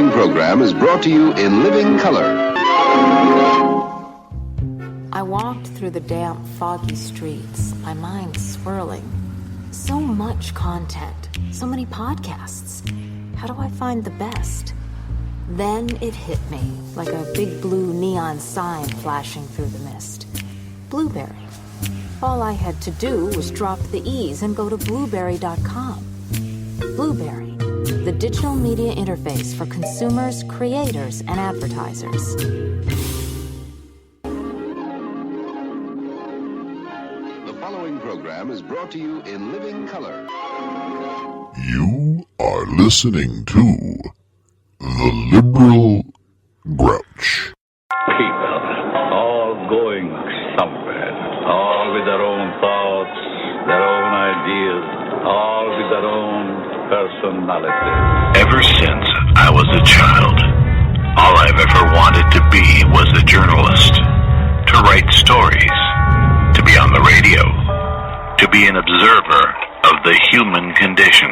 following program is brought to you in living color. I walked through the damp, foggy streets, my mind swirling. So much content, so many podcasts. How do I find the best? Then it hit me, like a big blue neon sign flashing through the mist. Blueberry. All I had to do was drop the E's and go to blueberry.com. Blueberry, the digital media interface for consumers, creators, and advertisers. The following program is brought to you in living color. You are listening to The Liberal Grouch. People, all going somewhere, all with their own thoughts, their own ideas, all with their own personalities. Ever since I was a child, all I've ever wanted to be was a journalist, to write stories, to be on the radio, to be an observer of the human condition.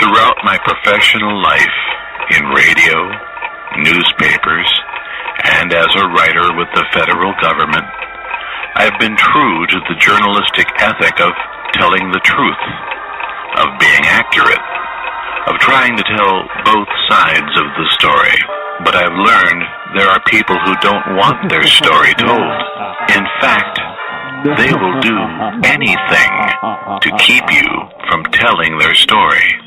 Throughout my professional life, in radio, newspapers, and as a writer with the federal government, I've been true to the journalistic ethic of telling the truth, of being accurate, of trying to tell both sides of the story. But I've learned there are people who don't want their story told. In fact, they will do anything to keep you from telling their story.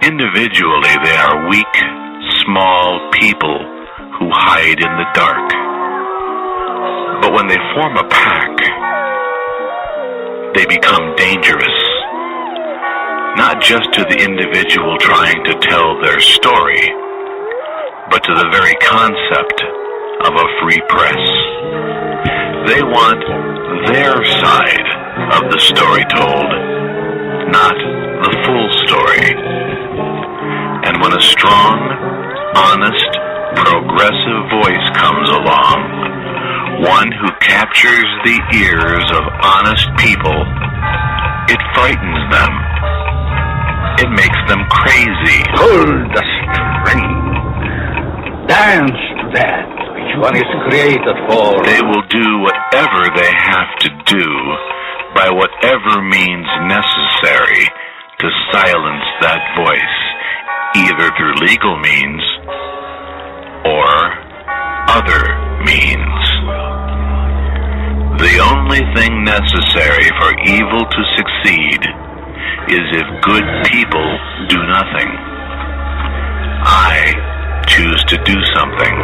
Individually, they are weak, small people who hide in the dark. But when they form a pack, they become dangerous. Not just to the individual trying to tell their story, but to the very concept of a free press. They want their side of the story told, not the full story. And when a strong, honest, progressive voice comes along, one who captures the ears of honest people, it frightens them. It makes them crazy. Hold the string. Dance to that which one is created for. They will do whatever they have to do by whatever means necessary to silence that voice, either through legal means or other means. The only thing necessary for evil to succeed is if good people do nothing. I choose to do something.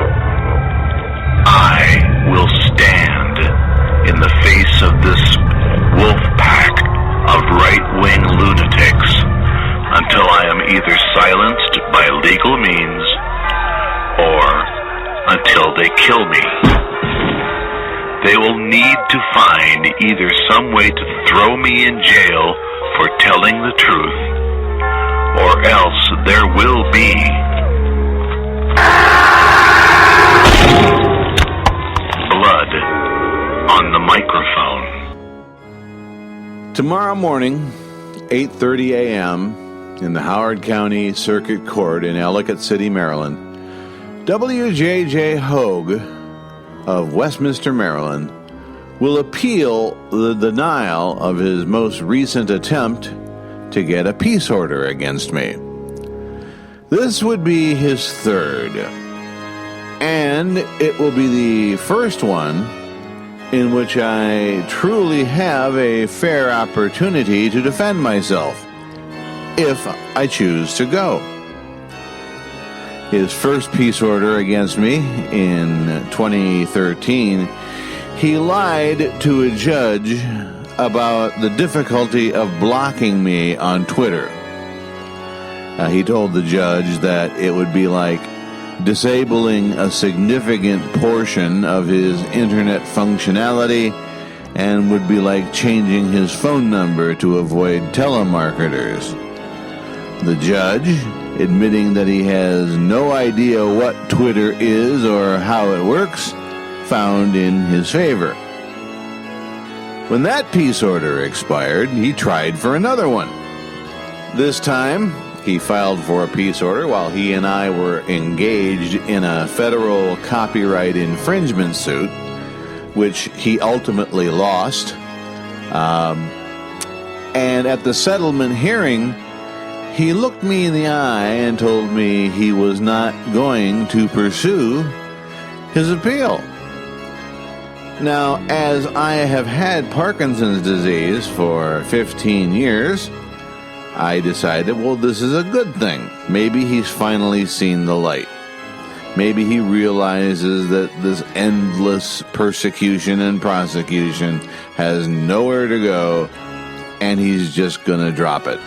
I will stand in the face of this wolf pack of right-wing lunatics until I am either silenced by legal means or until they kill me. They will need to find either some way to throw me in jail for telling the truth, or else there will be blood on the microphone. Tomorrow morning, 8:30 a.m., in the Howard County Circuit Court in Ellicott City, Maryland, W.J.J. Hoge of Westminster, Maryland, will appeal the denial of his most recent attempt to get a peace order against me. This would be his third, and it will be the first one in which I truly have a fair opportunity to defend myself, if I choose to go. His first peace order against me in 2013, he lied to a judge about the difficulty of blocking me on Twitter. He told the judge that it would be like disabling a significant portion of his internet functionality and would be like changing his phone number to avoid telemarketers. The judge, admitting that he has no idea what Twitter is or how it works, found in his favor. When that peace order expired, he tried for another one. This time, He filed for a peace order while he and I were engaged in a federal copyright infringement suit, which he ultimately lost. And at the settlement hearing, he looked me in the eye and told me he was not going to pursue his appeal. Now, as I have had Parkinson's disease for 15 years, I decided, well, this is a good thing. Maybe he's finally seen the light. Maybe he realizes that this endless persecution and prosecution has nowhere to go, and he's just going to drop it.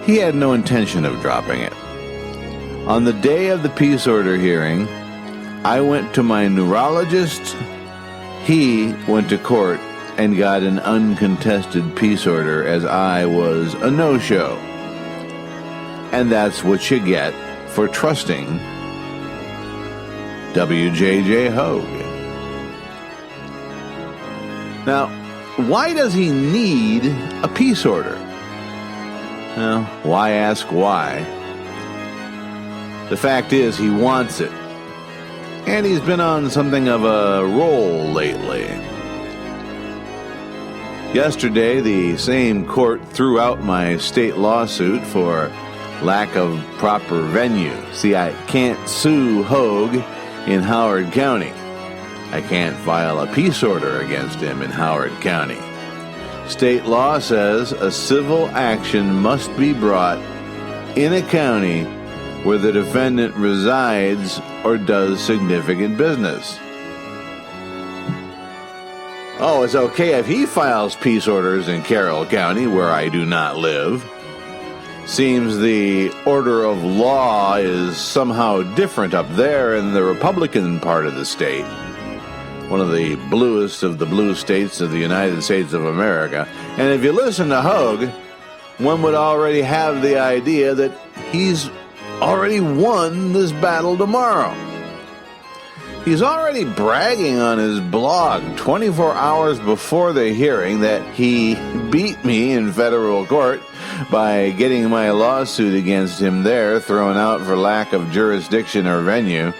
He had no intention of dropping it. On the day of the peace order hearing, I went to my neurologist. He went to court and got an uncontested peace order, as I was a no-show. And that's what you get for trusting WJJ Hoge. Now, why does he need a peace order? Well, why ask why? The fact is, he wants it. And he's been on something of a roll lately. Yesterday, the same court threw out my state lawsuit for lack of proper venue. See, I can't sue Hoge in Howard County. I can't file a peace order against him in Howard County. State law says a civil action must be brought in a county where the defendant resides or does significant business. Oh, it's okay if he files peace orders in Carroll County, where I do not live. Seems the order of law is somehow different up there in the Republican part of the state, one of the bluest of the blue states of the United States of America. And if you listen to Hoge, one would already have the idea that he's already won this battle tomorrow. He's already bragging on his blog 24 hours before the hearing that he beat me in federal court by getting my lawsuit against him there thrown out for lack of jurisdiction or venue.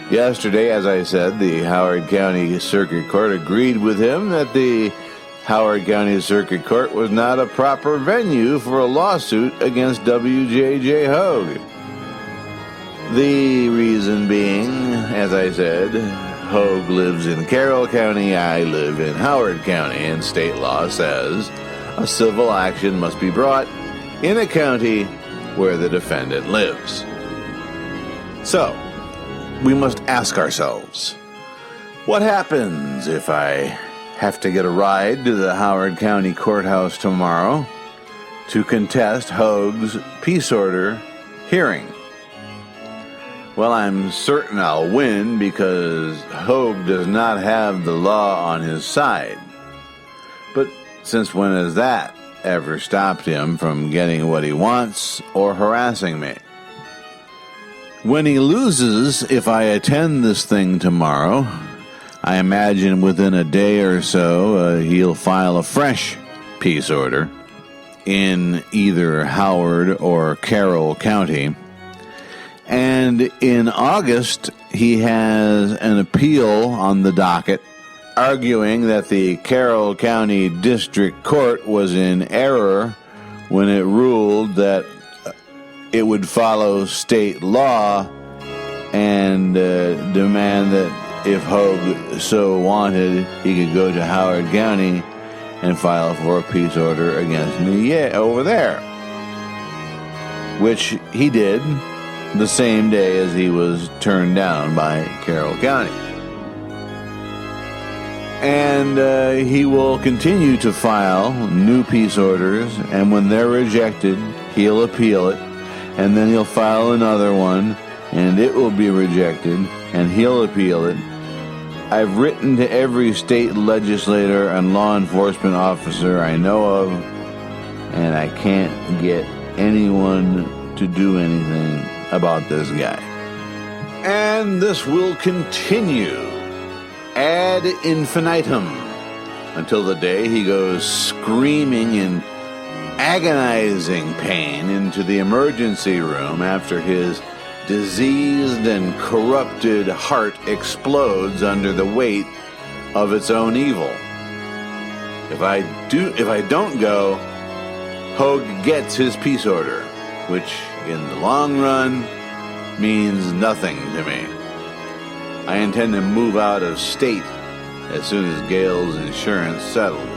Yesterday, as I said, the Howard County Circuit Court agreed with him that the Howard County Circuit Court was not a proper venue for a lawsuit against WJJ Hoge. The reason being, as I said, Hoge lives in Carroll County, I live in Howard County, and state law says a civil action must be brought in a county where the defendant lives. So, we must ask ourselves, what happens if I have to get a ride to the Howard County Courthouse tomorrow to contest Hoge's peace order hearing? Well, I'm certain I'll win because Hoge does not have the law on his side. But since when has that ever stopped him from getting what he wants or harassing me? When he loses, if I attend this thing tomorrow, I imagine within a day or so he'll file a fresh peace order in either Howard or Carroll County. And in August, he has an appeal on the docket arguing that the Carroll County District Court was in error when it ruled that it would follow state law and demand that if Hoge so wanted, he could go to Howard County and file for a peace order against me over there. Which he did the same day as he was turned down by Carroll County. And he will continue to file new peace orders, and when they're rejected, he'll appeal it, and then he'll file another one, and it will be rejected, and he'll appeal it. I've written to every state legislator and law enforcement officer I know of, and I can't get anyone to do anything about this guy. And this will continue ad infinitum until the day he goes screaming in agonizing pain into the emergency room after his diseased and corrupted heart explodes under the weight of its own evil. If I don't go, Hoge gets his peace order, which in the long run means nothing to me. I intend to move out of state as soon as Gail's insurance settles,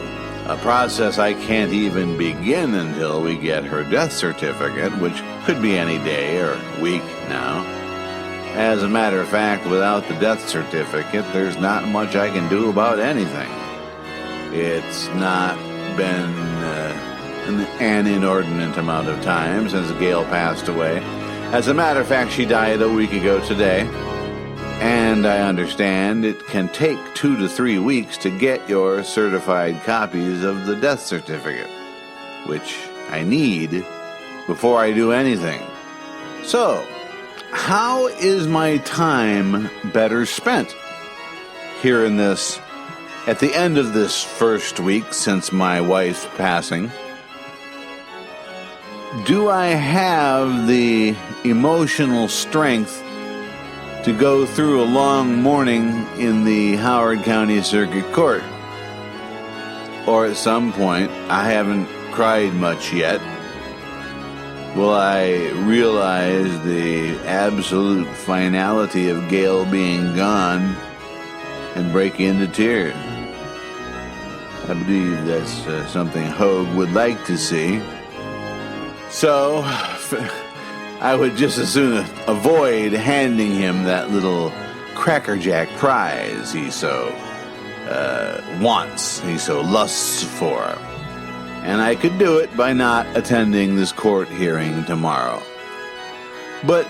a process I can't even begin until we get her death certificate, which could be any day or week now. As a matter of fact, without the death certificate, there's not much I can do about anything. It's not been an inordinate amount of time since Gail passed away. As a matter of fact, she died a week ago today. And I understand it can take 2 to 3 weeks to get your certified copies of the death certificate, which I need before I do anything. So, how is my time better spent here in this, at the end of this first week since my wife's passing? Do I have the emotional strength to go through a long morning in the Howard County Circuit Court? Or at some point, I haven't cried much yet, will I realize the absolute finality of Gail being gone and break into tears? I believe that's something Hoge would like to see. So, I would just as soon avoid handing him that little Cracker Jack prize he so wants, he so lusts for. And I could do it by not attending this court hearing tomorrow. But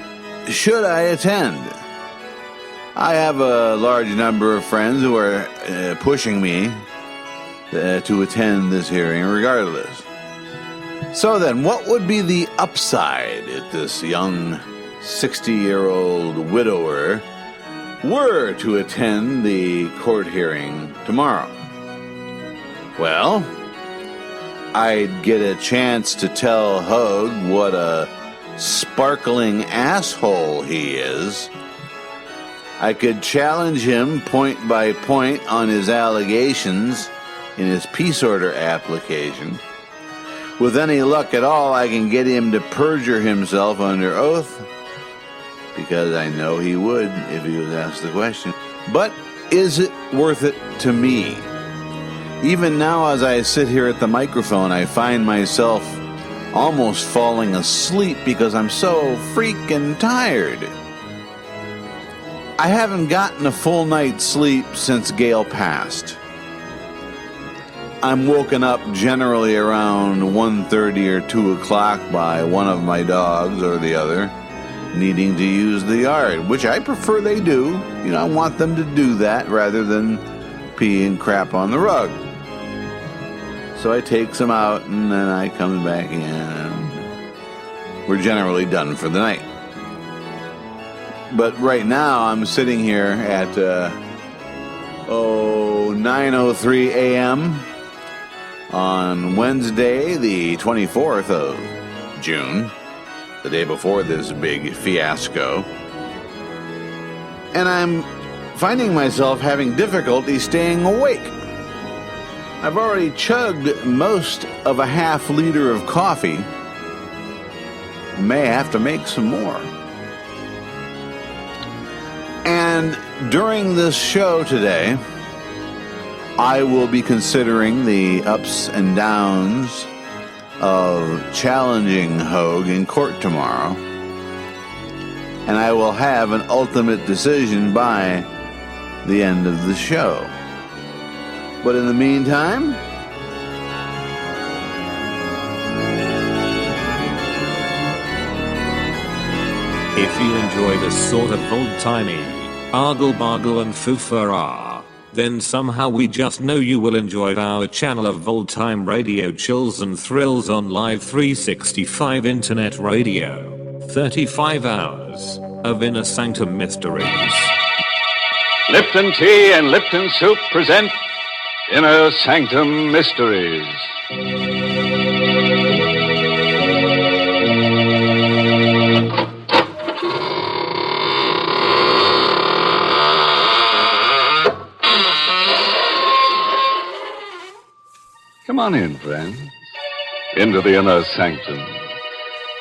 should I attend? I have a large number of friends who are pushing me to attend this hearing regardless. So then, what would be the upside if this young 60-year-old widower were to attend the court hearing tomorrow? Well, I'd get a chance to tell Hoge what a sparkling asshole he is. I could challenge him point by point on his allegations in his peace order application. With any luck at all, I can get him to perjure himself under oath, because I know he would if he was asked the question. But is it worth it to me? Even now, as I sit here at the microphone, I find myself almost falling asleep because I'm so freaking tired. I haven't gotten a full night's sleep since Gail passed. I'm woken up generally around 1:30 or 2 o'clock by one of my dogs or the other needing to use the yard, which I prefer they do. You know, I want them to do that rather than pee and crap on the rug. So I take them out and then I come back in and we're generally done for the night. But right now I'm sitting here at 9:03 a.m. on Wednesday, the 24th of June, the day before this big fiasco. And I'm finding myself having difficulty staying awake. I've already chugged most of a half liter of coffee. May have to make some more. And during this show today, I will be considering the ups and downs of challenging Hoge in court tomorrow. And I will have an ultimate decision by the end of the show. But in the meantime, if you enjoy this sort of old-timey, argle-bargle and foo-fa-ah, then somehow we just know you will enjoy our channel of old-time radio chills and thrills on Live 365 Internet Radio. 35 hours of Inner Sanctum Mysteries. Lipton Tea and Lipton Soup present Inner Sanctum Mysteries. on in, friends. Into the inner sanctum.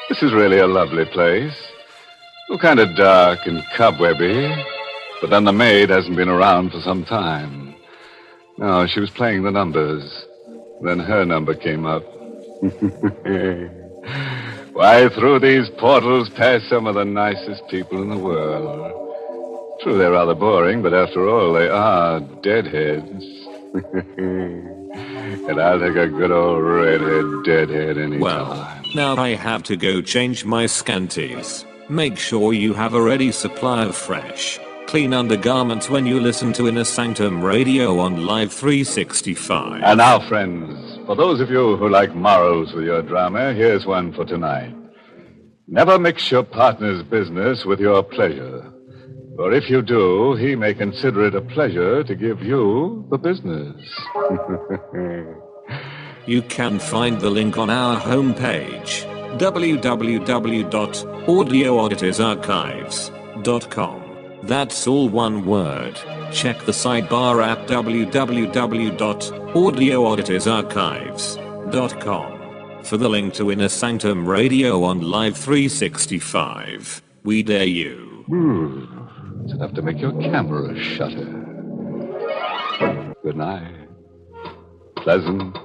This is really a lovely place. Oh, kind of dark and cobwebby. But then the maid hasn't been around for some time. No, she was playing the numbers. Then her number came up. Why, through these portals pass some of the nicest people in the world. True, they're rather boring, but after all, they are deadheads. And I'll take a good old redhead deadhead any Well, time. now I have to go change my scanties. Make sure you have a ready supply of fresh, clean undergarments when you listen to Inner Sanctum Radio on Live 365. And now, friends, for those of you who like morals with your drama, here's one for tonight. Never mix your partner's business with your pleasure. For if you do, he may consider it a pleasure to give you the business. You can find the link on our homepage, www.audioauditorsarchives.com. That's all one word. Check the sidebar at www.audioauditorsarchives.com for the link to Inner Sanctum Radio on Live 365. We dare you. It's enough to make your camera shudder. Good night. Pleasant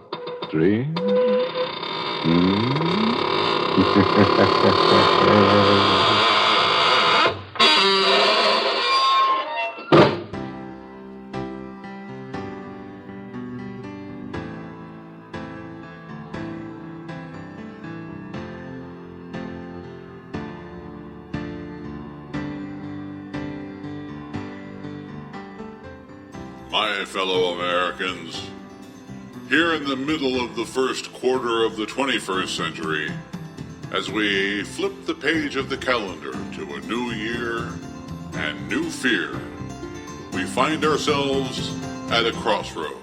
dreams. My fellow Americans, here in the middle of the first quarter of the 21st century, as we flip the page of the calendar to a new year and new fear, we find ourselves at a crossroad.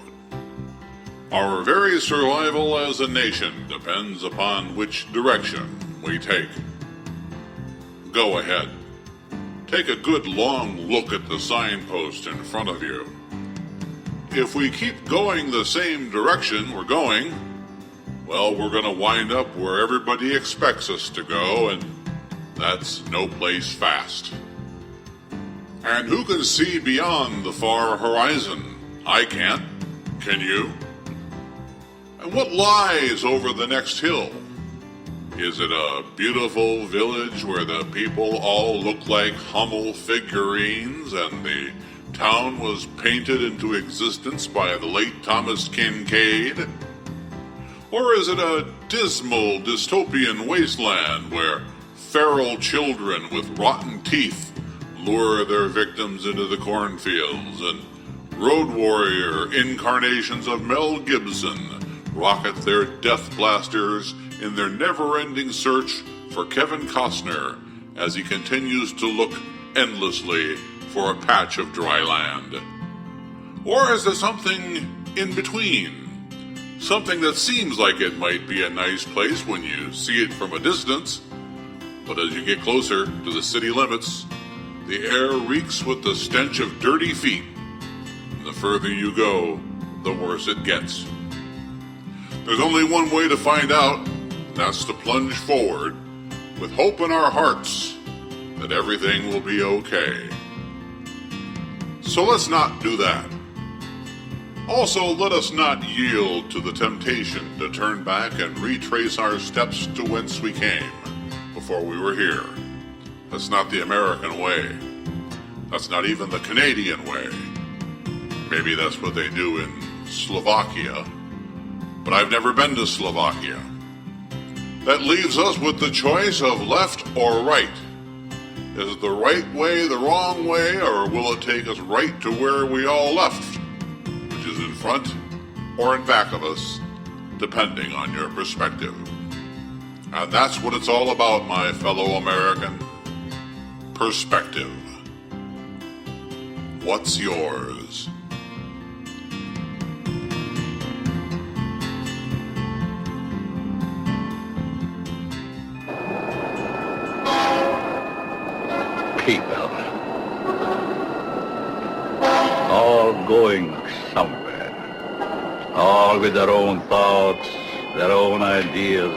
Our very survival as a nation depends upon which direction we take. Go ahead. Take a good long look at the signpost in front of you. If we keep going the same direction we're going, well, we're going to wind up where everybody expects us to go, and that's no place fast. And who can see beyond the far horizon? I can't. Can you? And what lies over the next hill? Is it a beautiful village where the people all look like Hummel figurines and the town was painted into existence by the late Thomas Kincaid? Or is it a dismal dystopian wasteland where feral children with rotten teeth lure their victims into the cornfields and road warrior incarnations of Mel Gibson rocket their death blasters in their never-ending search for Kevin Costner as he continues to look endlessly for a patch of dry land? Or is there something in between? Something that seems like it might be a nice place when you see it from a distance, but as you get closer to the city limits, the air reeks with the stench of dirty feet. And the further you go, the worse it gets. There's only one way to find out, and that's to plunge forward with hope in our hearts that everything will be okay. So let's not do that. Also, let us not yield to the temptation to turn back and retrace our steps to whence we came before we were here. That's not the American way. That's not even the Canadian way. Maybe that's what they do in Slovakia. But I've never been to Slovakia. That leaves us with the choice of left or right. Is it the right way, the wrong way, or will it take us right to where we all left? Which is in front or in back of us, depending on your perspective. And that's what it's all about, my fellow American. Perspective. What's yours? People. All going somewhere. all with their own thoughts, their own ideas,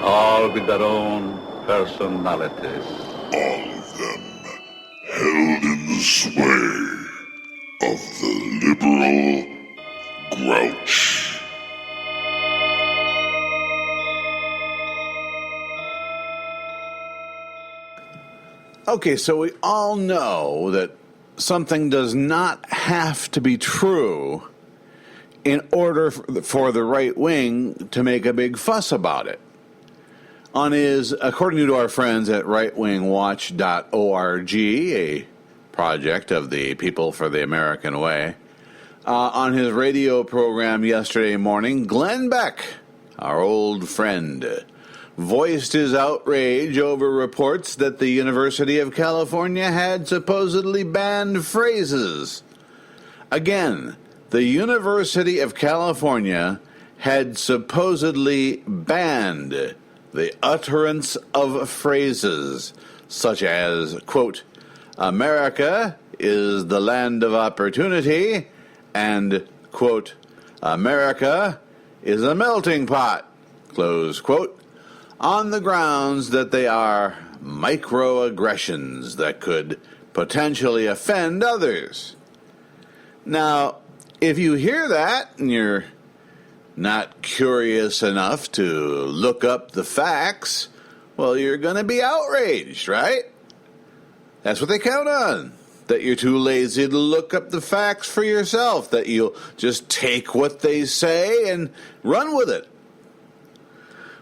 all with their own personalities. All of them held in the sway of the liberal grouch. Okay, so we all know that something does not have to be true in order for the right wing to make a big fuss about it. According to our friends at rightwingwatch.org, a project of the People for the American Way, on his radio program yesterday morning, Glenn Beck, our old friend, voiced his outrage over reports that the University of California had supposedly banned phrases. Again, the University of California had supposedly banned the utterance of phrases such as, quote, America is the land of opportunity, and, quote, America is a melting pot, close quote, on the grounds that they are microaggressions that could potentially offend others. Now, if you hear that and you're not curious enough to look up the facts, well, you're going to be outraged, right? That's what they count on, that you're too lazy to look up the facts for yourself, that you'll just take what they say and run with it.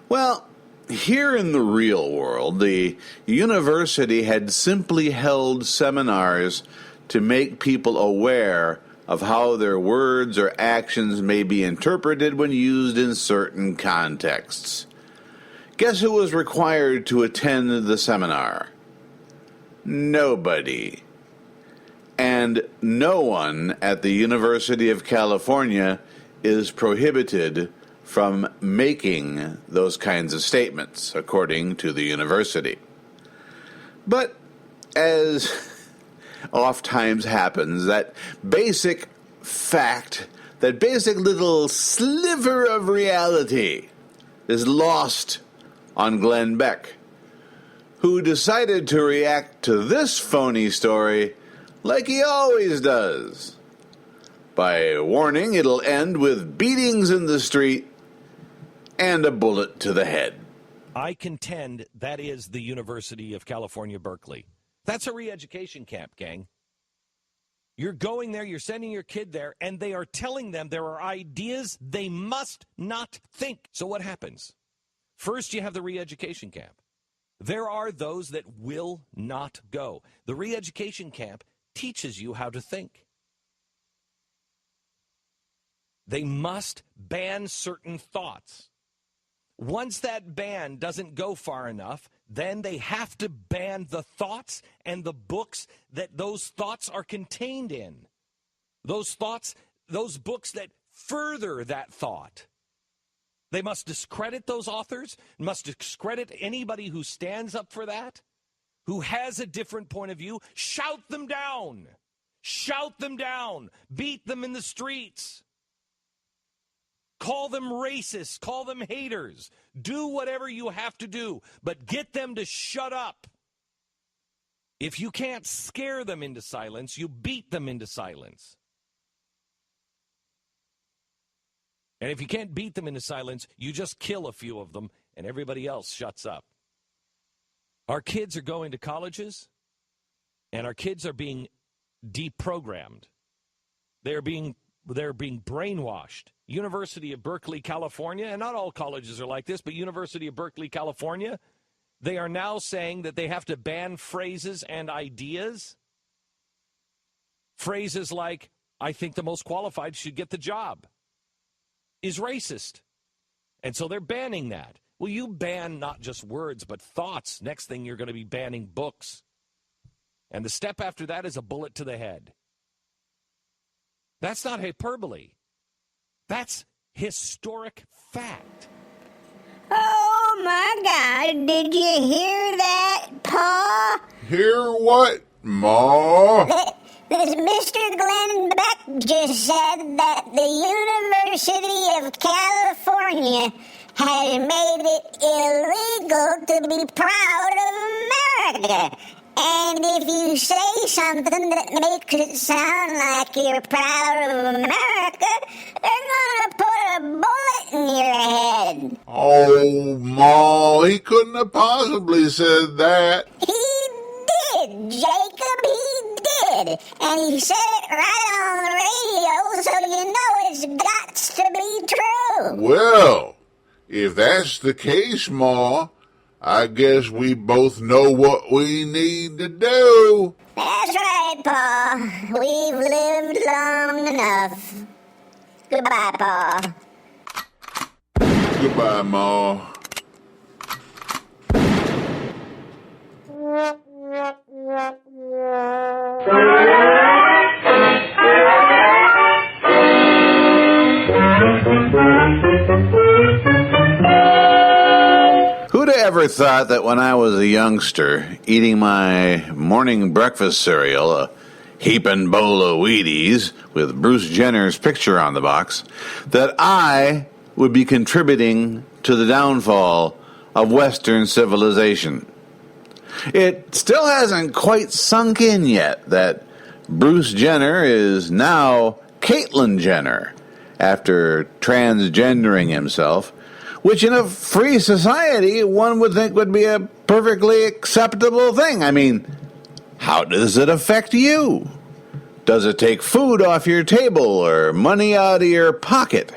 Well, here in the real world, the university had simply held seminars to make people aware of how their words or actions may be interpreted when used in certain contexts. Guess who was required to attend the seminar? Nobody. And no one at the University of California is prohibited from making those kinds of statements, according to the university. But as oftentimes happens, that basic fact, that basic little sliver of reality is lost on Glenn Beck, who decided to react to this phony story like he always does, by warning it'll end with beatings in the street and a bullet to the head. I contend that is the University of California, Berkeley. That's a re-education camp, gang. You're going there, you're sending your kid there, and they are telling them there are ideas they must not think. So what happens? First, you have the re-education camp. There are those that will not go. The re-education camp teaches you how to think. They must ban certain thoughts. Once that ban doesn't go far enough, then they have to ban the thoughts and the books that those thoughts are contained in. Those thoughts, those books that further that thought. They must discredit those authors, must discredit anybody who stands up for that, who has a different point of view. Shout them down. Shout them down. Beat them in the streets. Call them racist. Call them haters. Do whatever you have to do, but get them to shut up. If you can't scare them into silence, you beat them into silence. And if you can't beat them into silence, you just kill a few of them, and everybody else shuts up. Our kids are going to colleges, and our kids are being deprogrammed. They're being brainwashed. University of Berkeley, California, and not all colleges are like this, but University of Berkeley, California, they are now saying that they have to ban phrases and ideas. Phrases like, I think the most qualified should get the job, is racist. And so they're banning that. Well, you ban not just words, but thoughts. Next thing you're going to be banning books. And the step after that is a bullet to the head. That's not hyperbole. That's historic fact. Oh, my God. Did you hear that, Pa? Hear what, Ma? That Mr. Glenn Beck just said that the University of California has made it illegal to be proud of America. And if you say something that makes it sound like you're proud of America, they're gonna put a bullet in your head. Oh, Ma, he couldn't have possibly said that. He did, Jacob, he did. And he said it right on the radio, so you know it's got to be true. Well, if that's the case, Ma, I guess we both know what we need to do. That's right, Pa. We've lived long enough. Goodbye, Pa. Goodbye, Ma. Who'd have ever thought that when I was a youngster, eating my morning breakfast cereal, a heaping bowl of Wheaties with Bruce Jenner's picture on the box, that I would be contributing to the downfall of Western civilization? It still hasn't quite sunk in yet that Bruce Jenner is now Caitlyn Jenner after transgendering himself, which in a free society one would think would be a perfectly acceptable thing. I mean, how does it affect you? Does it take food off your table or money out of your pocket?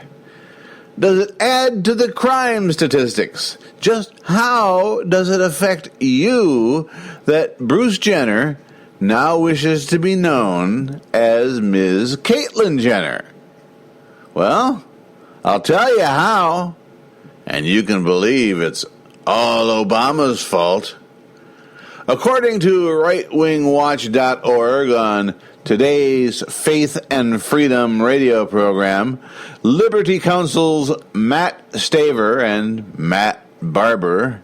Does it add to the crime statistics? Just how does it affect you that Bruce Jenner now wishes to be known as Ms. Caitlyn Jenner? Well, I'll tell you how, and you can believe it's all Obama's fault. According to rightwingwatch.org on today's Faith and Freedom radio program, Liberty Counsel's Matt Staver and Matt Barber,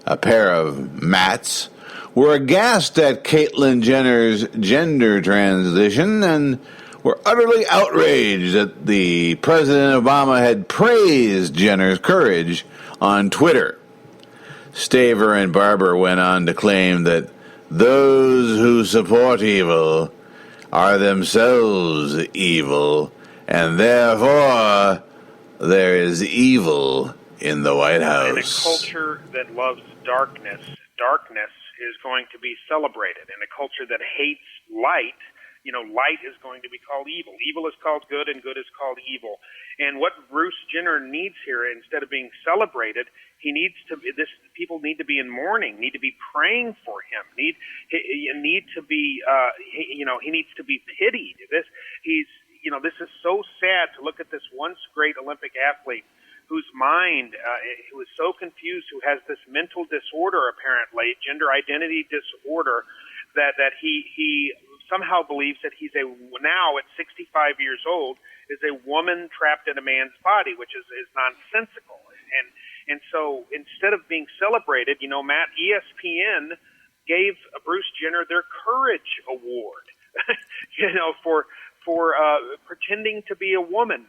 a pair of Matts, were aghast at Caitlyn Jenner's gender transition and were utterly outraged that the President Obama had praised Jenner's courage on Twitter. Staver and Barber went on to claim that those who support evil are themselves evil, and therefore there is evil in the White House. In a culture that loves darkness, darkness is going to be celebrated. In a culture that hates light, light is going to be called evil. Evil is called good, and good is called evil. And what Bruce Jenner needs here, instead of being celebrated, people need to be in mourning, need to be praying for him, he needs to be pitied. This is so sad to look at this once great Olympic athlete whose mind, who is so confused, who has this mental disorder, apparently, gender identity disorder, that he somehow believes that he's now at 65 years old, is a woman trapped in a man's body, which is nonsensical. And so instead of being celebrated, Matt, ESPN gave Bruce Jenner their Courage Award, for pretending to be a woman.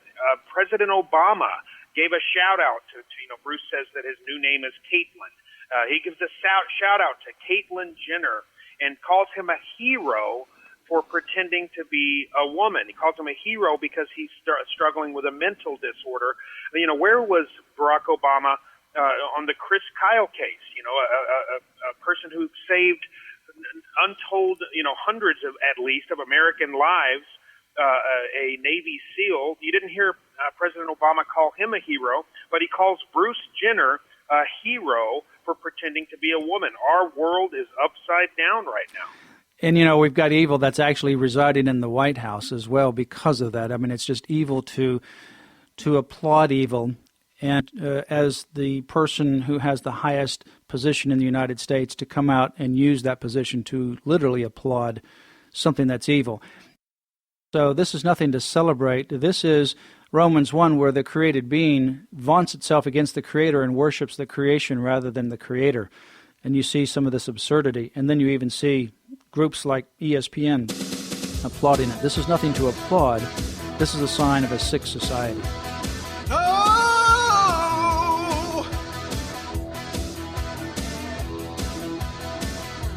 President Obama gave a shout out to Bruce says that his new name is Caitlyn. He gives a shout out to Caitlyn Jenner and calls him a hero for pretending to be a woman. He calls him a hero because he's struggling with a mental disorder. Where was Barack Obama on the Chris Kyle case? A person who saved untold, hundreds of, at least, of American lives, a Navy SEAL. You didn't hear President Obama call him a hero, but he calls Bruce Jenner a hero for pretending to be a woman. Our world is upside down right now. And, we've got evil that's actually residing in the White House as well because of that. I mean, it's just evil to applaud evil. And as the person who has the highest position in the United States, to come out and use that position to literally applaud something that's evil. So this is nothing to celebrate. This is Romans 1, where the created being vaunts itself against the Creator and worships the creation rather than the Creator. And you see some of this absurdity. And then you even see groups like ESPN applauding it. This is nothing to applaud. This is a sign of a sick society. Oh,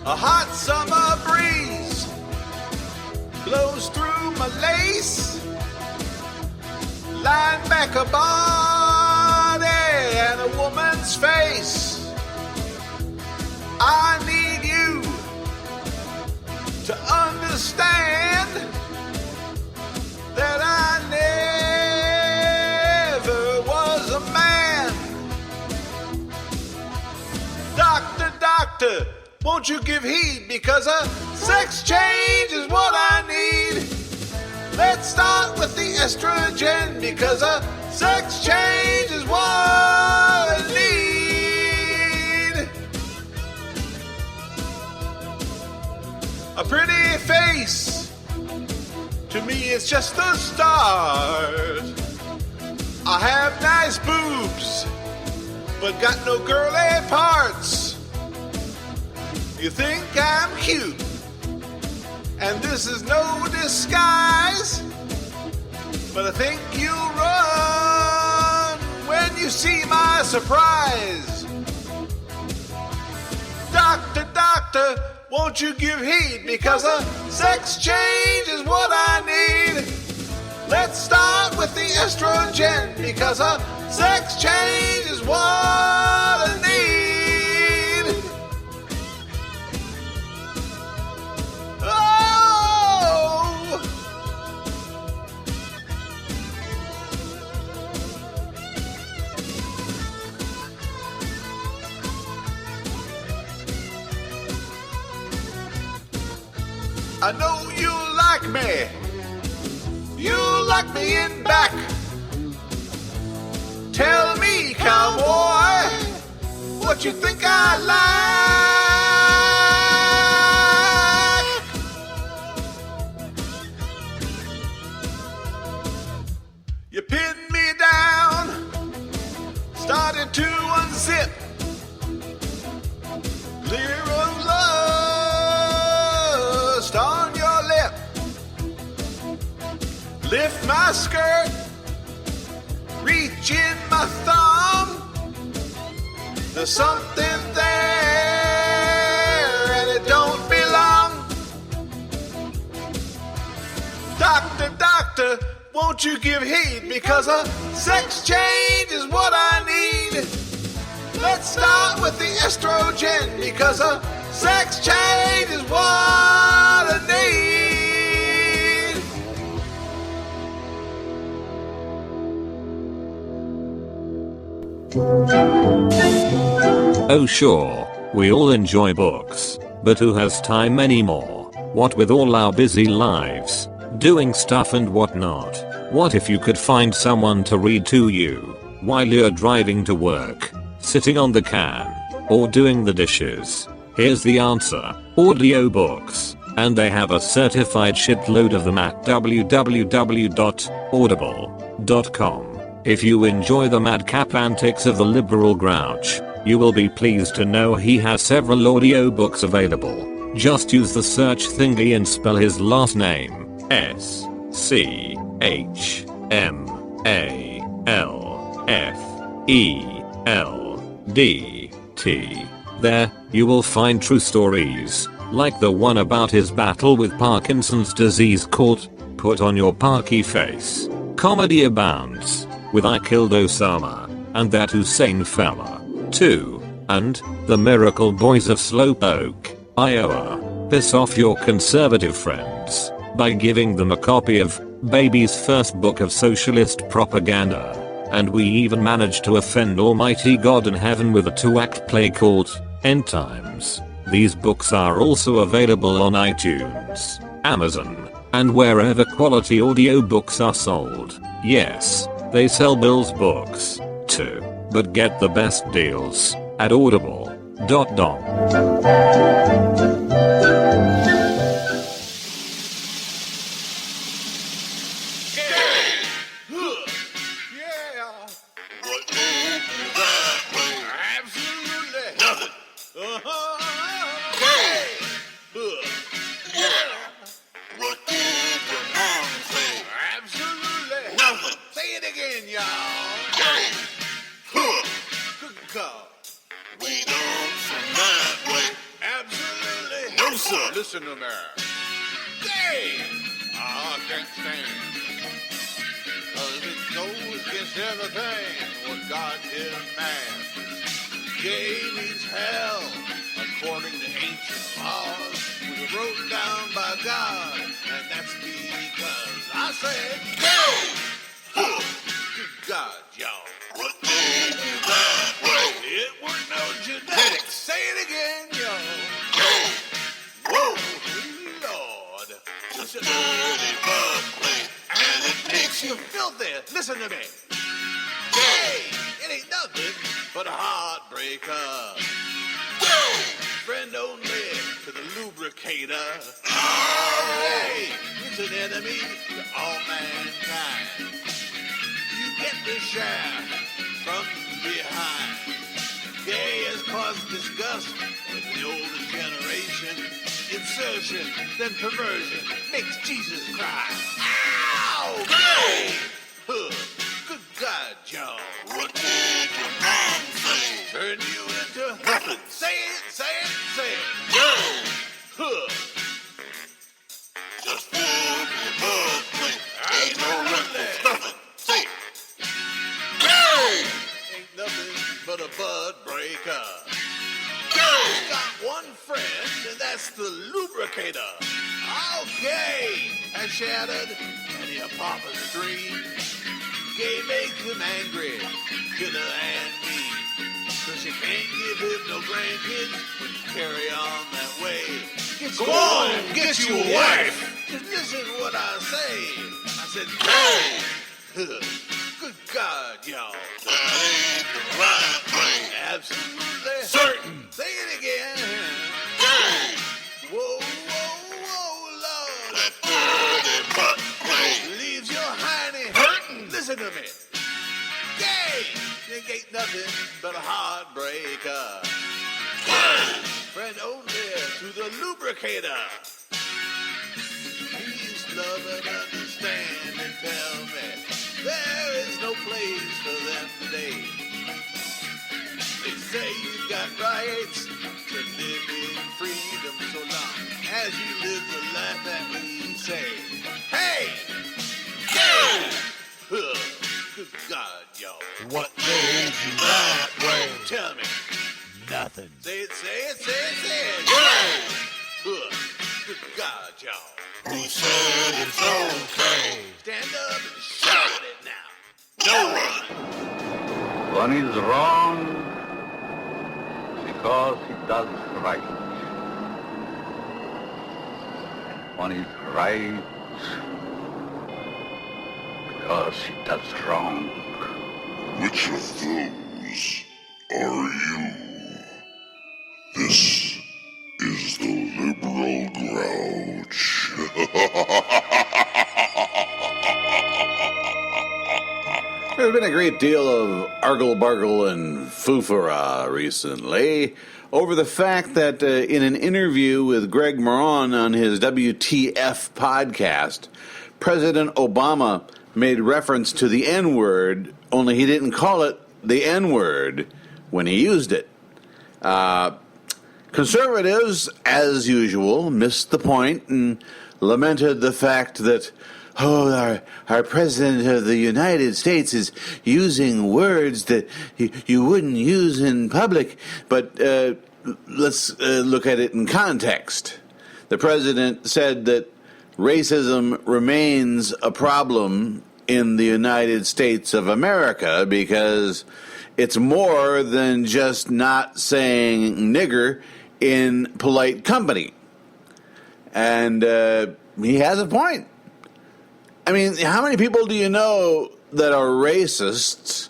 a hot summer breeze blows through my lace, lying back a body and a woman's face. I need you to understand that I never was a man. Doctor, doctor, won't you give heed, because a sex change is what I need. Let's start with the estrogen, because a sex change is what I need. A pretty face, to me it's just a start. I have nice boobs, but got no girly parts. You think I'm cute, and this is no disguise, but I think you'll run when you see my surprise. Doctor, doctor, won't you give heed, because a sex change is what I need. Let's start with the estrogen, because a sex change is what I need. Oh! I know you like me. You like me in back. Tell me, cowboy, what you think I like. You pinned me down, started to unzip. Clear of lust on your lip. Lift my skirt, reach in my thumb. There's something there and it don't belong. Doctor, doctor, won't you give heed, because a sex change is what I need. Let's start with the estrogen, because a sex change is what I need. Oh sure, we all enjoy books, but who has time anymore? What with all our busy lives, doing stuff and whatnot? What if you could find someone to read to you while you're driving to work, sitting on the can, or doing the dishes? Here's the answer: audiobooks. And they have a certified shitload of them at www.audible.com. If you enjoy the madcap antics of the liberal grouch, you will be pleased to know he has several audiobooks available. Just use the search thingy and spell his last name, SCHMALFELDT. There, you will find true stories, like the one about his battle with Parkinson's disease called Put on Your Parky Face. Comedy abounds, with I Killed Osama, and That Hussein Fella, too, and The Miracle Boys of Slowpoke, Iowa. Piss off your conservative friends by giving them a copy of Baby's first book of socialist propaganda. And we even managed to offend Almighty God in heaven with a 2-act play called End Times. These books are also available on iTunes, Amazon, and wherever quality audiobooks are sold. Yes, they sell Bill's books, too, but get the best deals at audible.com. What heartbreaker. We don't from that way. Absolutely. No, sir. Listen to me. Gay. I can't stand. 'Cause it goes against everything what God demands. Gay means hell, according to ancient laws, was wrote down by God, and that's because I said gay. Good God, y'all. What made you that way? It weren't no genetics. Say it again, y'all. Gay. Whoa, Lord. Just a dirty bug plate, and it makes you filthy. Listen to me. Gay. It ain't nothing but a heartbreaker. Friend only to the lubricator. Hey, it's an enemy to all mankind. You get the shaft from behind. Gay has caused disgust with the older generation. Insertion, then perversion makes Jesus cry. Ow! Gay! Huh. Good God, y'all. What did your man say? Turn you into nothing. Say it, say it, say it. Gay! Huh. Just for the bug plate. Ain't no nothing. Say it. Gay! Ain't nothing but a bud breaker. Gay! Got one friend, and that's the lubricator. Okay! Has shattered many a papa's dream. Gay makes him angry, bitter and mean. 'Cause you can't give him no grandkids when you carry on that way. Go on, get you a wife. Just listen to what I say. I said, gay. Good God, y'all. That ain't the right way. Absolutely certain. Say it again. Gay. Whoa, whoa, whoa, Lord. That dirty butt plate leaves your hiney hurting. Listen to me. Gay. It ain't nothing but a heartbreaker. Friend only to the lubricator. Please love and understand and tell me there is no place for them today. They say you got rights to live in freedom so long as you live the life that we say. Hey! Gay! Good God, y'all. What made you that way? Tell me. Nothing. Say it, say it, say it, say it. Gay! Good God, y'all. Who said it's okay? Stand up and shout it now. No one. One is wrong because he does right. One is right because he does wrong. Which of those are you? This is the liberal grouch. There's been a great deal of argle-bargle and foofara recently over the fact that in an interview with Greg Moran on his WTF podcast, President Obama made reference to the N-word, only he didn't call it the N-word when he used it. Conservatives, as usual, missed the point and lamented the fact that, our President of the United States is using words that you wouldn't use in public. But let's look at it in context. The President said that racism remains a problem in the United States of America because it's more than just not saying nigger in polite company. And he has a point. I mean, how many people do you know that are racists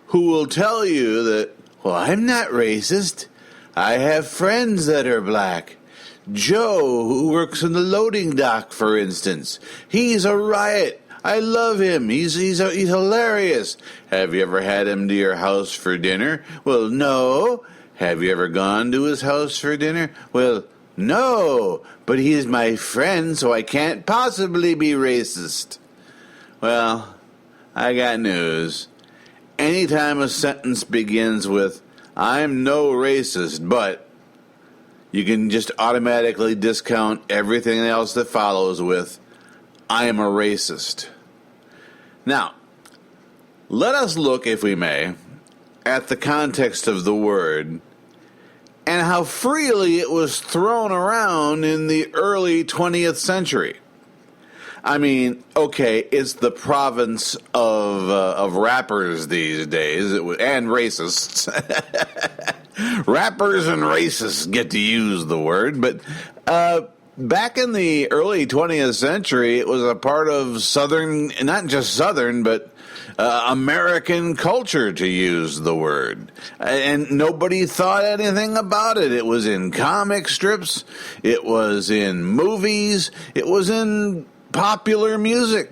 who will tell you that, well, I'm not racist. I have friends that are black. Joe, who works in the loading dock, for instance, he's a riot. I love him. He's hilarious. Have you ever had him to your house for dinner? Well, no. Have you ever gone to his house for dinner? Well, no. But he's my friend, so I can't possibly be racist. Well, I got news. Anytime a sentence begins with, I'm no racist, but you can just automatically discount everything else that follows with, I am a racist. Now, let us look, if we may, at the context of the word and how freely it was thrown around in the early 20th century. I mean, okay, it's the province of rappers these days, and racists. Rappers and racists get to use the word, but back in the early 20th century, it was a part of Southern, not just Southern, but American culture to use the word. And nobody thought anything about it. It was in comic strips, it was in movies, it was in popular music.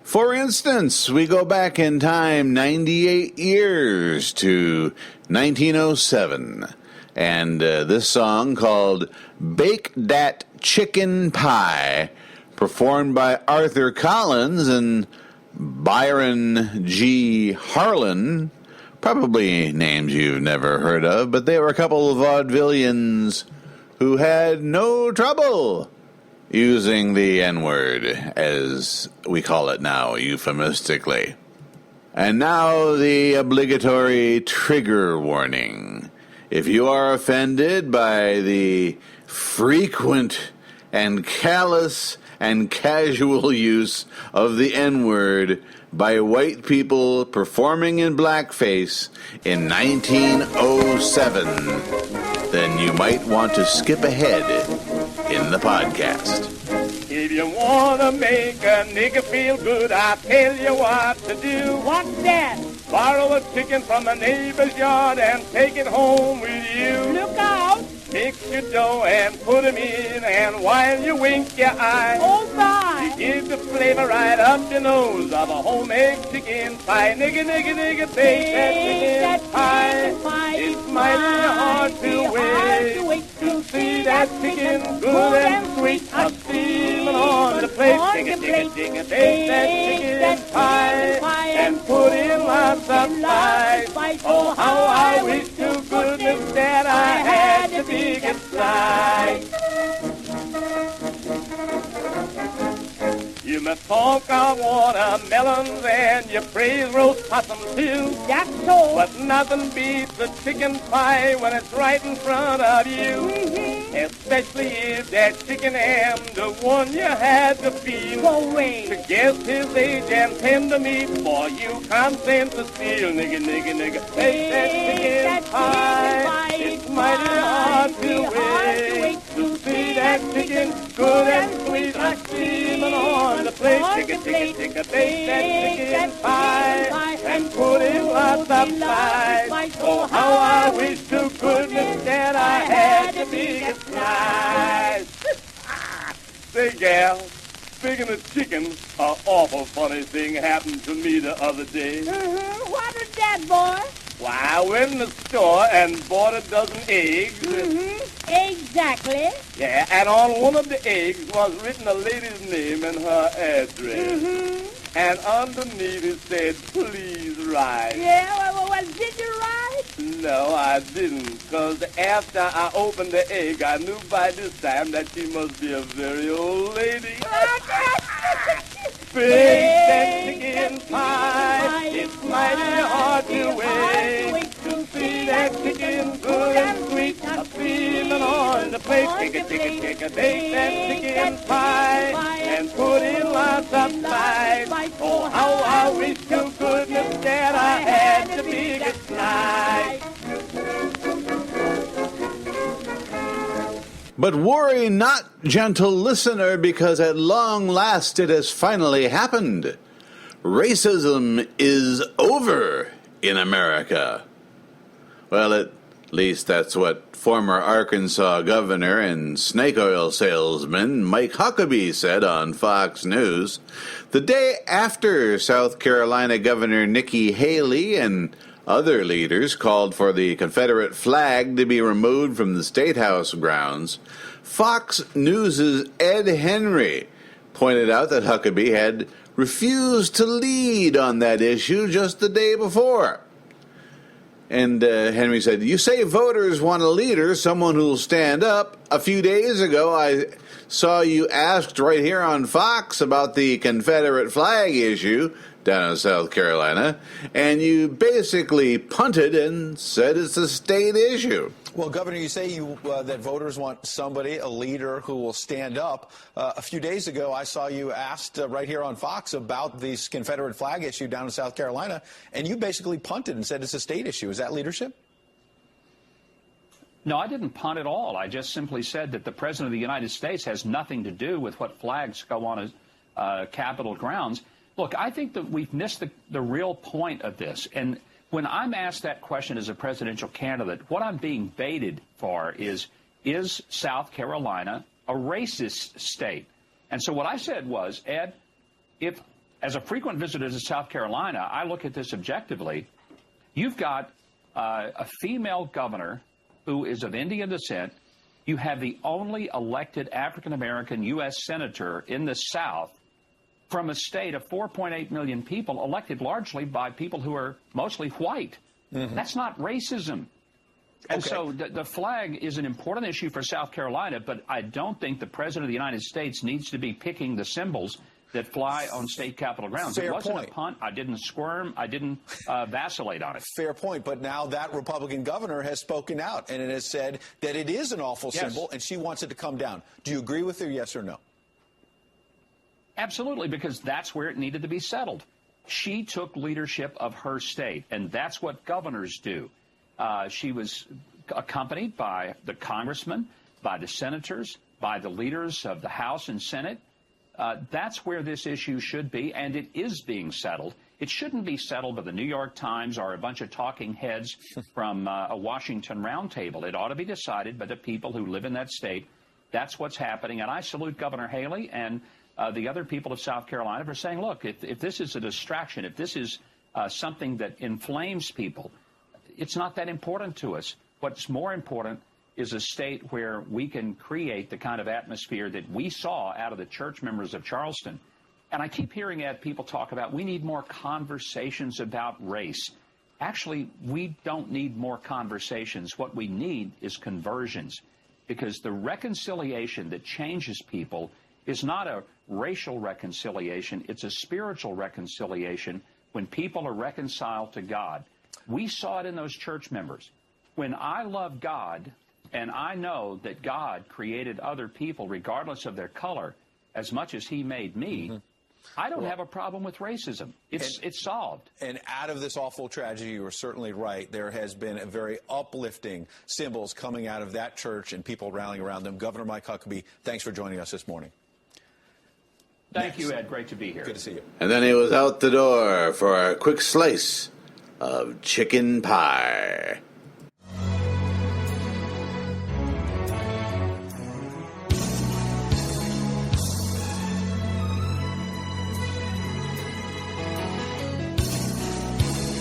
For instance, we go back in time 98 years to 1907, and this song called Bake Dat Chicken Pie, performed by Arthur Collins and Byron G. Harlan, probably names you've never heard of, but they were a couple of vaudevillians who had no trouble using the N-word, as we call it now, euphemistically. And now the obligatory trigger warning. If you are offended by the frequent and callous and casual use of the N-word by white people performing in blackface in 1907, then you might want to skip ahead in the podcast. If you want to make a nigga feel good, I'll tell you what to do. What's that? Borrow a chicken from a neighbor's yard and take it home with you. Look out! Mix your dough and put 'em in, and while you wink your eye, oh my, you give the flavor right up your nose of a homemade chicken pie. Nigga, nigga, nigga, bake that chicken pie. It's mighty hard to wait to see that chicken good and sweet, a steaming on the plate. Digga, digga, digga, bake that chicken pie, and put in lots of spice. Oh, how I wish to goodness that I had the biggest slice. You must talk of watermelons and you praise roast possum too. That's so. But nothing beats a chicken pie when it's right in front of you. Especially if that chicken ham, the one you had to feed. Go away. To guess his age and tender meat, boy, you consent to steal. Nigga, nigga, nigga, take that chicken pie. It's mighty hard to wait to see that chicken good and sweet, a steaming on the plate. Digga, digga, digga, bake that chicken pie and put in lots of spice. Oh, how I wish to goodness that I had the biggest slice. Say, gal, speaking of chicken, an awful funny thing happened to me the other day. What is that, boy? Why, I went in the store and bought a dozen eggs. Exactly. Yeah, and on one of the eggs was written a lady's name and her address. And underneath it said, please write. Yeah, well, did you write? No, I didn't, because after I opened the egg, I knew by this time that she must be a very old lady. Big that chicken pie, it's mighty hard to wait to see that chicken good and sweet, a steaming on the plate. Digga, digga, digga, bake that chicken pie and put in lots of spice. Oh, how I wish to goodness that I had the biggest slice. But worry not, gentle listener, because at long last it has finally happened. Racism is over in America. Well, at least that's what former Arkansas governor and snake oil salesman Mike Huckabee said on Fox News the day after South Carolina Governor Nikki Haley and other leaders called for the Confederate flag to be removed from the State House grounds. Fox News' Ed Henry pointed out that Huckabee had refused to lead on that issue just the day before. And Henry said, you say voters want a leader, someone who will stand up. A few days ago, I saw you asked right here on Fox about the Confederate flag issue down in South Carolina, and you basically punted and said it's a state issue. Well, Governor, you say that voters want somebody, a leader who will stand up. A few days ago, I saw you asked right here on Fox about this Confederate flag issue down in South Carolina, and you basically punted and said it's a state issue. Is that leadership? No, I didn't punt at all. I just simply said that the President of the United States has nothing to do with what flags go on Capitol grounds. Look, I think that we've missed the real point of this. And when I'm asked that question as a presidential candidate, what I'm being baited for is South Carolina a racist state? And so what I said was, Ed, if as a frequent visitor to South Carolina, I look at this objectively, you've got a female governor who is of Indian descent. You have the only elected African-American U.S. senator in the South from a state of 4.8 million people, elected largely by people who are mostly white. Mm-hmm. That's not racism. And so the flag is an important issue for South Carolina, but I don't think the President of the United States needs to be picking the symbols that fly on state capitol grounds. It wasn't a punt. I didn't squirm. I didn't vacillate on it. Fair point. But now that Republican governor has spoken out and it has said that it is an awful symbol and she wants it to come down. Do you agree with her, yes or no? Absolutely, because that's where it needed to be settled. She took leadership of her state, and that's what governors do. She was accompanied by the congressmen, by the senators, by the leaders of the House and Senate. That's where this issue should be, and it is being settled. It shouldn't be settled by the New York Times or a bunch of talking heads from a Washington roundtable. It ought to be decided by the people who live in that state. That's what's happening, and I salute Governor Haley and the other people of South Carolina for saying, look, if this is a distraction, if this is something that inflames people, it's not that important to us. What's more important is a state where we can create the kind of atmosphere that we saw out of the church members of Charleston. And I keep hearing people talk about we need more conversations about race. Actually, we don't need more conversations. What we need is conversions, because the reconciliation that changes people is not a racial reconciliation. It's a spiritual reconciliation when people are reconciled to God. We saw it in those church members. When I love God and I know that God created other people regardless of their color as much as he made me, I don't have a problem with racism. It's solved. And out of this awful tragedy, you are certainly right, there has been a very uplifting symbols coming out of that church and people rallying around them. Governor Mike Huckabee, thanks for joining us this morning. Thank you, Ed. Great to be here. Good to see you. And then he was out the door for a quick slice of chicken pie.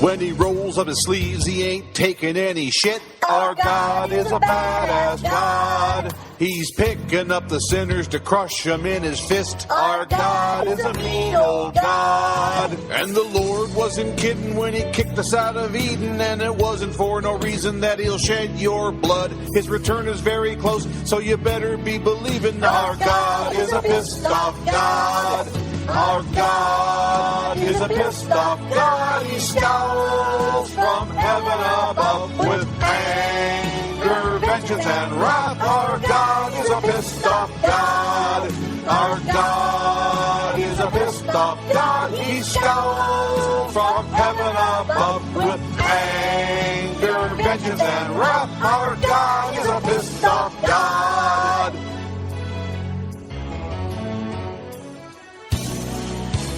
When he rolls up his sleeves, he ain't taking any shit. Our God is a badass God. He's picking up the sinners to crush them in his fist. Our God is a mean old God. And the Lord wasn't kidding when he kicked us out of Eden, and it wasn't for no reason that he'll shed your blood. His return is very close, so you better be believing our God is a pissed off God. Our God is a pissed off God. He scowls from heaven above with anger, vengeance, and wrath. Our God is a pissed off God. Our God is a pissed off God. He scowls from heaven above with anger, vengeance, and wrath. Our God is a pissed off God.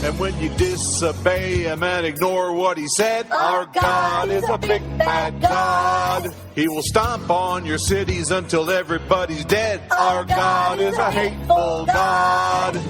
And when you disobey him and ignore what he said, our God is a big bad God. He will stomp on your cities until everybody's dead. Our God is a hateful God.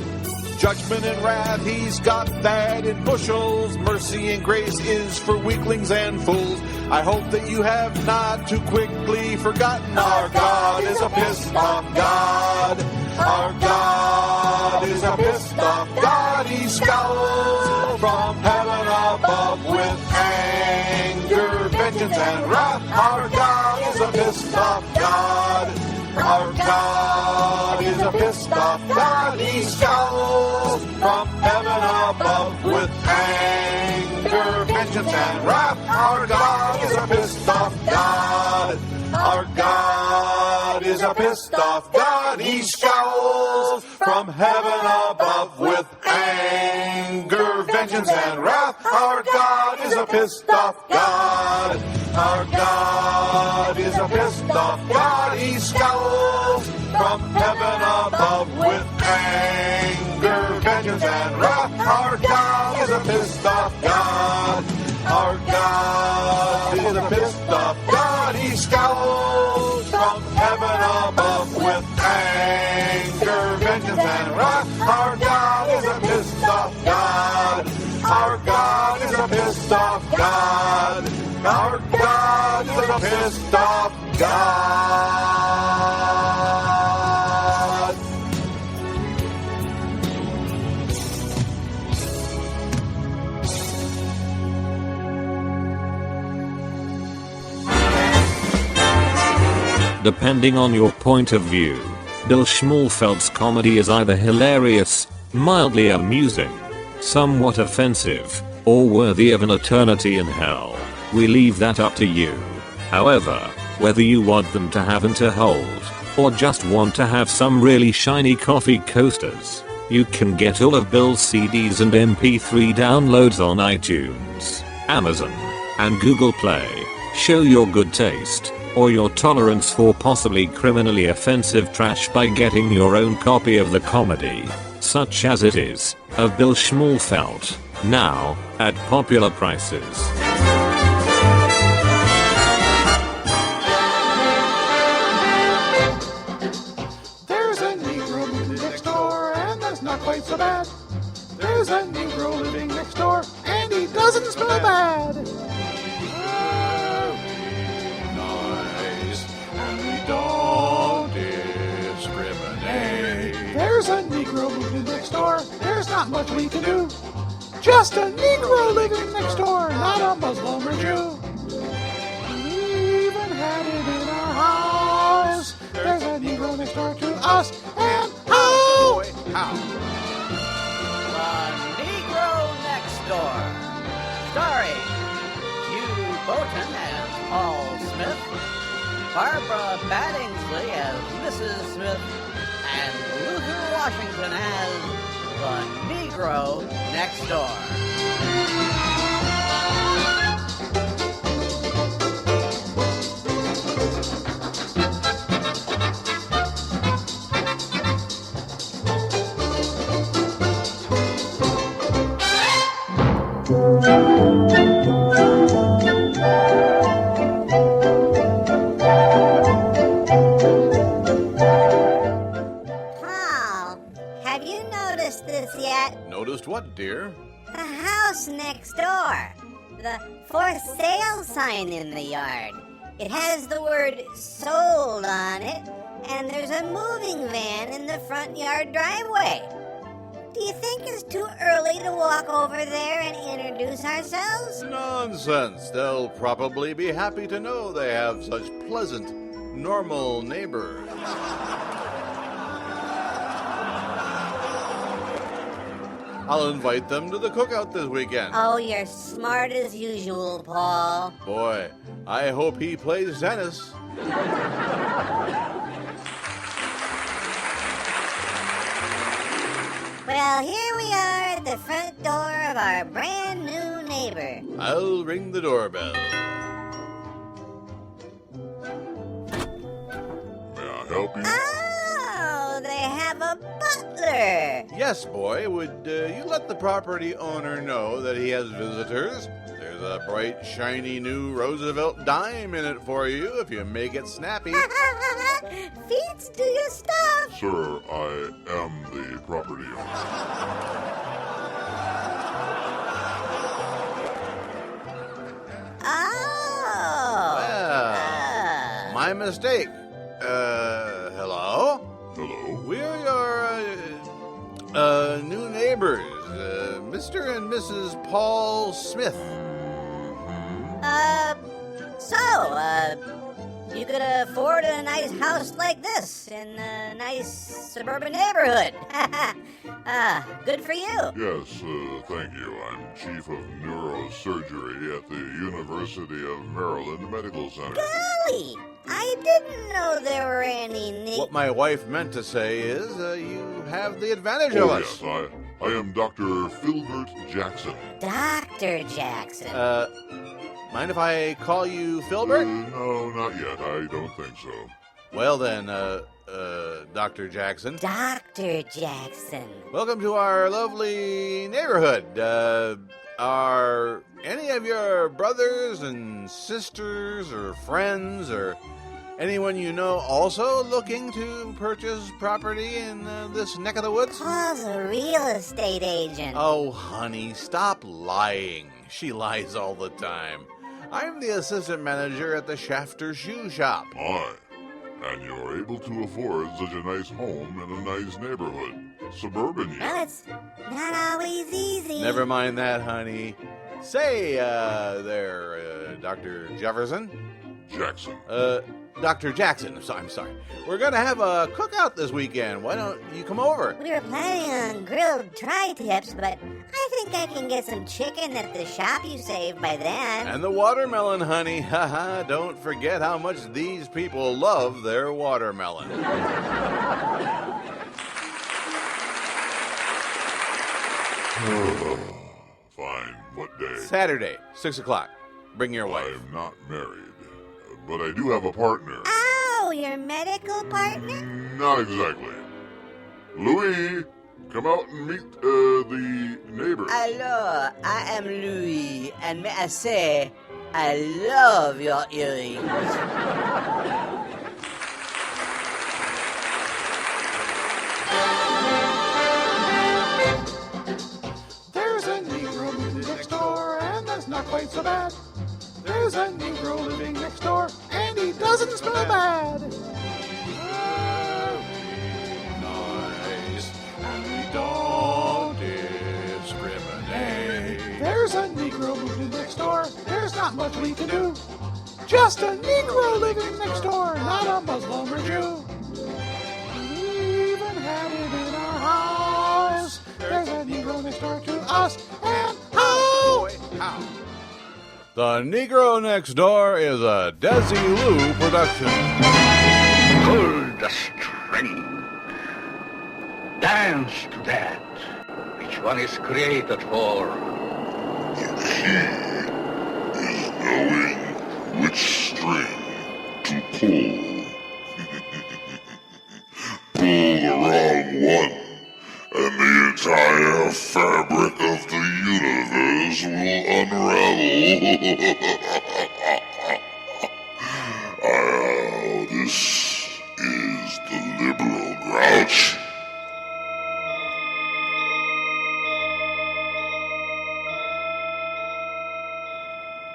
Judgment and wrath, he's got that in bushels. Mercy and grace is for weaklings and fools. I hope that you have not too quickly forgotten our God is a pissed off God. Our God is a pissed off God. He scowls from heaven above with anger, vengeance, and wrath. wrath. Our God is a pissed off God. Our God is a pissed off God. He scowls from heaven above with anger, vengeance, and wrath. Our God is a pissed off God. Our God is a pissed off God. He scowls from heaven above with anger, vengeance, and wrath. Our God is a pissed off God. Our God is a pissed off God. He scowls from heaven above with anger, vengeance, and wrath. Our God is a pissed off God. Our God is a pissed off God. He scowls from heaven above with anger, vengeance, and wrath. Our God is a pissed off God. Our God is a pissed off God. Our God is a pissed off God. Depending on your point of view, Bill Schmulfeld's comedy is either hilarious, mildly amusing, somewhat offensive, or worthy of an eternity in hell. We leave that up to you. However, whether you want them to have and to hold, or just want to have some really shiny coffee coasters, you can get all of Bill's CDs and MP3 downloads on iTunes, Amazon, and Google Play. Show your good taste, or your tolerance for possibly criminally offensive trash by getting your own copy of the comedy, such as it is, of Bill Schmulfeld, now, at popular prices. There's a Negro living next door, and that's not quite so bad. There's a Negro living next door, and he doesn't smell bad. Nice, and we don't discriminate. There's a Negro living next door, there's not much we can do. Just a Negro living next door, not a Muslim or Jew. We even had it in our house. There's a Negro next door to us, and how? How? The Negro Next Door. Starring Hugh Bolton as Paul Smith, Barbara Baddingsley as Mrs. Smith, and Luther Washington as the Negro Next Door. Paul, have you noticed this yet? Noticed what, dear? The house next door. The for sale sign in the yard. It has the word sold on it, and there's a moving van in the front yard driveway. Do you think it's too early to walk over there and introduce ourselves? Nonsense. They'll probably be happy to know they have such pleasant, normal neighbors. I'll invite them to the cookout this weekend. Oh, you're smart as usual, Paul. Boy, I hope he plays tennis. Well, here we are at the front door of our brand new neighbor. I'll ring the doorbell. May I help you? Oh, they have a butler. Yes, boy. Would you let the property owner know that he has visitors? There's a bright, shiny new Roosevelt dime in it for you if you make it snappy. Feats, do your stuff. Sir, I am the property owner. Oh. Well, my mistake. Hello? Hello? We're your, new neighbors, Mr. and Mrs. Paul Smith. You could afford a nice house like this in a nice suburban neighborhood. Good for you. Yes, thank you. I'm Chief of Neurosurgery at the University of Maryland Medical Center. Golly, I didn't know there were any... What my wife meant to say is, you have the advantage of us. Yes, I am Dr. Filbert Jackson. Dr. Jackson. Mind if I call you Filbert? No, not yet. I don't think so. Well then, Dr. Jackson. Dr. Jackson. Welcome to our lovely neighborhood. Are any of your brothers and sisters or friends or anyone you know also looking to purchase property in this neck of the woods? Paul's a real estate agent. Oh, honey, stop lying. She lies all the time. I'm the assistant manager at the Shafter Shoe Shop. My, and you're able to afford such a nice home in a nice neighborhood. Suburban yet. Well, it's not always easy. Never mind that, honey. Say, there, Dr. Jefferson? Jackson. Dr. Jackson, I'm sorry. We're going to have a cookout this weekend. Why don't you come over? We were planning on grilled tri-tips, but I think I can get some chicken at the shop you saved by then. And the watermelon, honey. Haha, don't forget how much these people love their watermelon. Fine. What day? Saturday, 6 o'clock. Bring your wife. I'm not married, but I do have a partner. Oh, your medical partner? Not exactly. Louis, come out and meet the neighbors. Hello, I am Louis, and may I say, I love your earrings. There's a Negro living next door, and that's not quite so bad. There's a Negro living next door, and he doesn't smell bad. Nice, and we don't discriminate. There's a Negro moving next door, there's not much we can do. Just a Negro living next door, not a Muslim or Jew. We even have him in our house. There's a Negro next door to us, and how? The Negro Next Door is a Desi Lou production. Pull the string. Dance to that. Which one is created for? Knowing which string to pull. Pull the wrong one, and the entire fabric of the universe will unravel. This is the liberal grouch.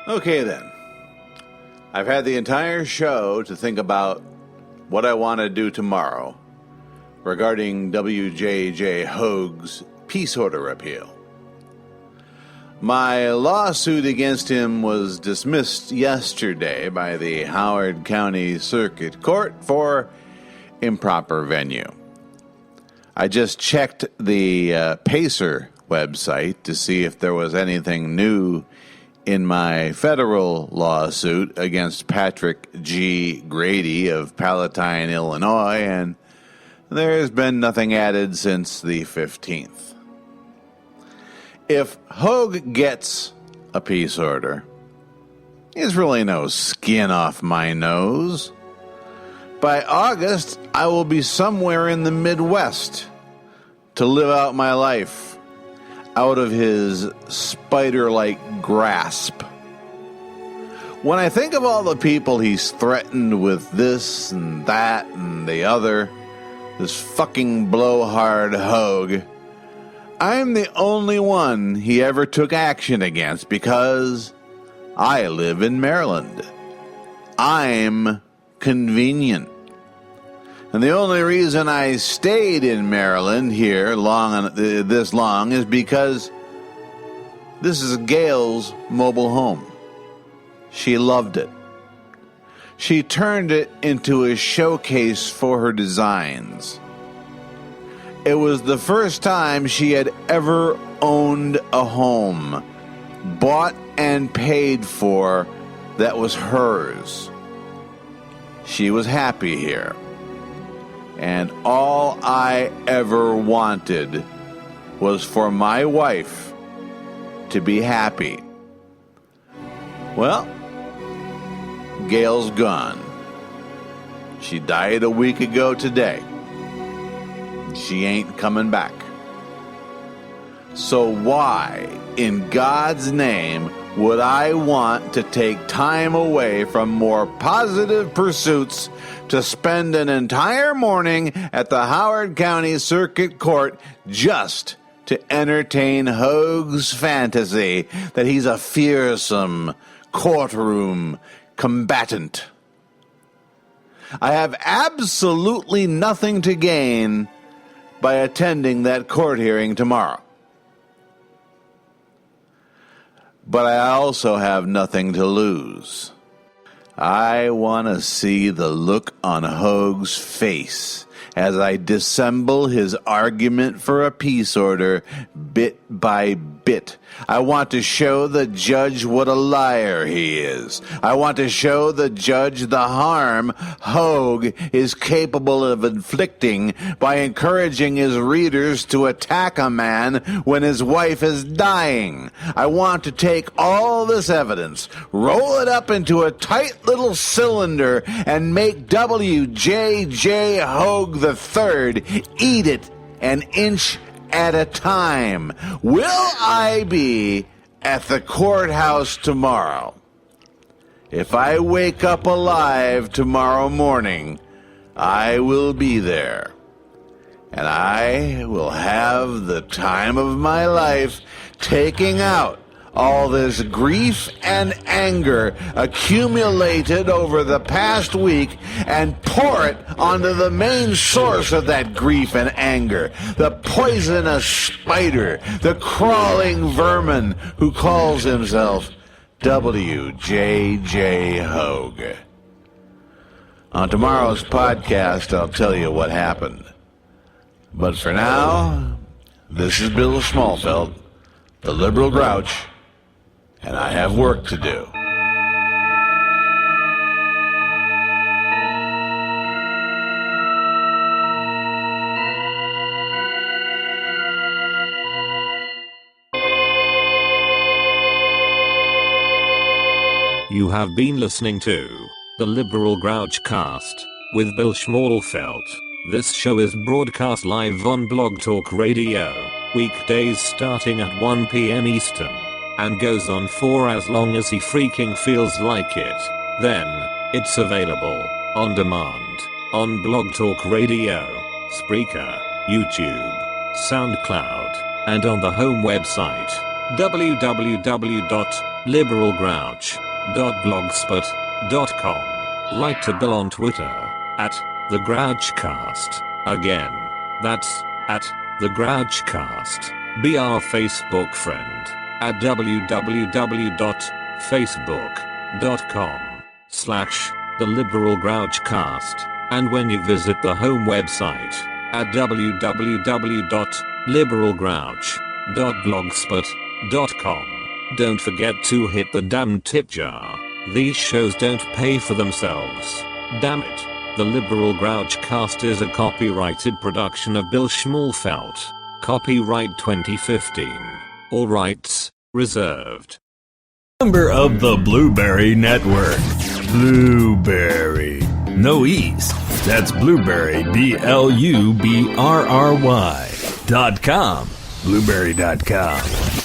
Okay, then. I've had the entire show to think about what I want to do tomorrow regarding W.J.J. Hoge's peace order appeal. My lawsuit against him was dismissed yesterday by the Howard County Circuit Court for improper venue. I just checked the Pacer website to see if there was anything new in my federal lawsuit against Patrick G. Grady of Palatine, Illinois, and there's been nothing added since the 15th. If Hoge gets a peace order, there's really no skin off my nose. By August, I will be somewhere in the Midwest to live out my life out of his spider-like grasp. When I think of all the people he's threatened with this and that and the other, this fucking blowhard Hoge, I'm the only one he ever took action against because I live in Maryland. I'm convenient. And the only reason I stayed in Maryland here this long is because this is Gail's mobile home. She loved it. she turned it into a showcase for her designs. It was the first time she had ever owned a home, bought and paid for, that was hers. She was happy here. And all I ever wanted was for my wife to be happy. Well, Gail's gone. She died a week ago today. She ain't coming back. So why, in God's name, would I want to take time away from more positive pursuits to spend an entire morning at the Howard County Circuit Court just to entertain Hoge's fantasy that he's a fearsome courtroom combatant? I have absolutely nothing to gain by attending that court hearing tomorrow. But I also have nothing to lose. I want to see the look on Hoge's face as I dissemble his argument for a peace order bit by bit. I want to show the judge what a liar he is. I want to show the judge the harm Hoge is capable of inflicting by encouraging his readers to attack a man when his wife is dying. I want to take all this evidence, roll it up into a tight little cylinder, and make W.J.J. Hoge III eat it an inch at a time. Will I be at the courthouse tomorrow? If I wake up alive tomorrow morning, I will be there. And I will have the time of my life taking out all this grief and anger accumulated over the past week and pour it onto the main source of that grief and anger, the poisonous spider, the crawling vermin who calls himself W.J.J. Hoge. On tomorrow's podcast, I'll tell you what happened. But for now, this is Bill Smallfelt, the liberal grouch, and I have work to do. You have been listening to The Liberal Grouch Cast with Bill Schmalfeld. This show is broadcast live on Blog Talk Radio, weekdays starting at 1 p.m. Eastern, and goes on for as long as he freaking feels like it. Then, it's available on demand on Blog Talk Radio, Spreaker, YouTube, SoundCloud, and on the home website www.liberalgrouch.blogspot.com. Write to Bill on Twitter at The Grouchcast. Again, that's at The Grouchcast. Be our Facebook friend at www.facebook.com/The Liberal Grouchcast. And when you visit the home website at www.liberalgrouch.blogspot.com, don't forget to hit the damn tip jar. These shows don't pay for themselves. Damn it. The Liberal Grouch Cast is a copyrighted production of Bill Schmalfelt. Copyright 2015. All rights reserved. Member of the Blueberry Network. Blueberry. No E's. That's Blueberry, BLUBRRY.com. Blueberry.com.